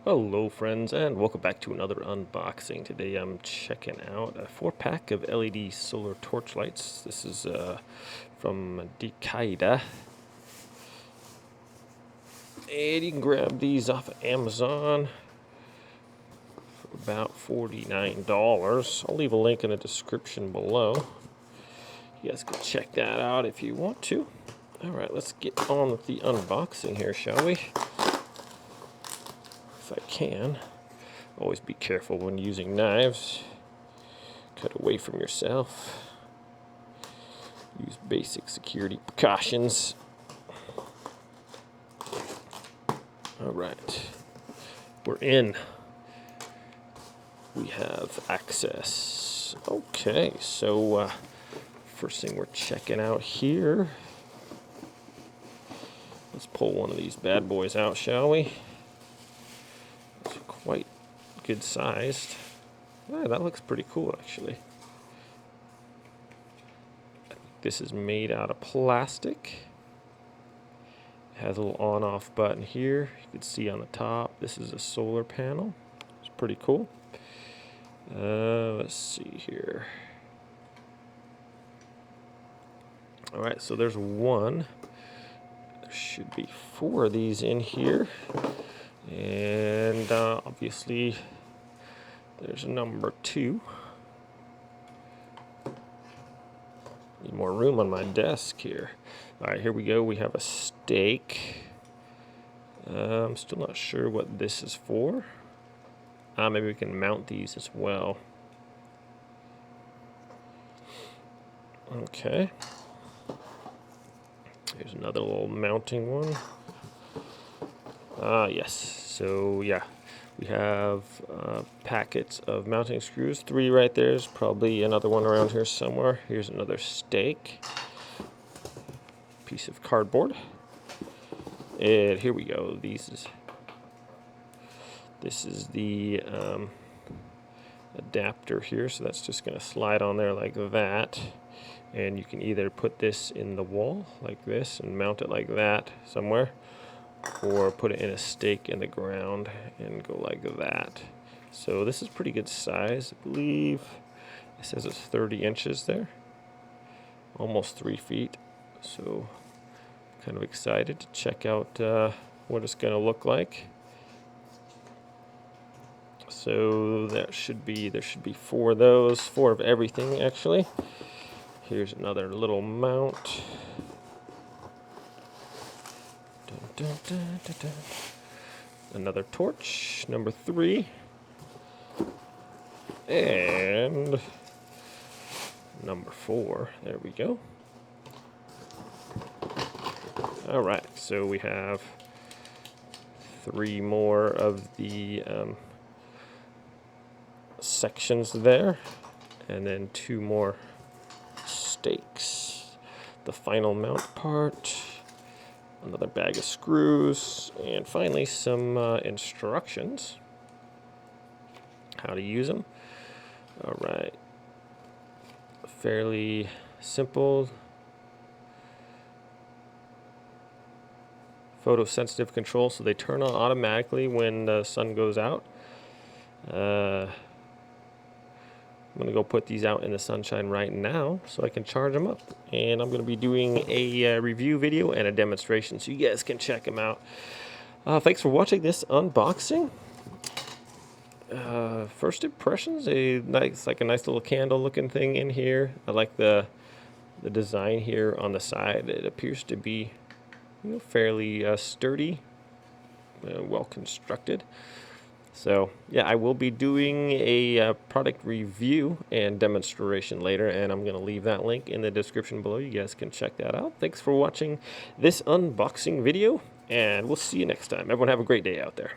Hello friends, and welcome back to another unboxing. Today I'm checking out a 4-pack of LED solar torch lights. This is from Tiki, and you can grab these off of Amazon for about $49. I'll leave a link in the description below. You guys can check that out if you want to. Alright, let's get on with the unboxing here, shall we? If I can. Always be careful when using knives. Cut away from yourself. Use basic security precautions. Alright. We're in. We have access. Okay, so first thing we're checking out here. Let's pull one of these bad boys out, shall we? It's quite good sized. Yeah, that looks pretty cool actually. This is made out of plastic. It has a little on-off button here. You can see on the top, this is a solar panel. It's pretty cool. Let's see here. Alright, so there's one. There should be 4 of these in here. And obviously there's a number 2. Need more room on my desk here. Alright, here we go. We have a stake. I'm still not sure what this is for. Maybe we can mount these as well. Okay. Here's another little mounting one. Yes, so yeah, we have packets of mounting screws, 3 right there. There's probably another one around here somewhere. Here's another stake, piece of cardboard, and here we go. This is the adapter here, so that's just going to slide on there like that, and you can either put this in the wall like this and mount it like that somewhere, or put it in a stake in the ground and go like that. So this is pretty good size. I believe it says it's 30 inches there, almost 3 feet. So kind of excited to check out what it's going to look like. So there should be 4 of those, 4 of everything actually. Here's another little mount. Dun, dun, dun, dun. Another torch, number 3, and number 4. There we go. All right, so we have 3 more of the sections there, and then 2 more stakes. The final mount part. Another bag of screws, and finally some instructions how to use them. All right, fairly simple. Photosensitive control, so they turn on automatically when the sun goes out. I'm going to go put these out in the sunshine right now so I can charge them up. And I'm going to be doing a review video and a demonstration so you guys can check them out. Thanks for watching this unboxing. First impressions, like a nice little candle looking thing in here. I like the design here on the side. It appears to be fairly sturdy, well constructed. So yeah, I will be doing a product review and demonstration later, and I'm going to leave that link in the description below. You guys can check that out. Thanks for watching this unboxing video, and we'll see you next time. Everyone have a great day out there.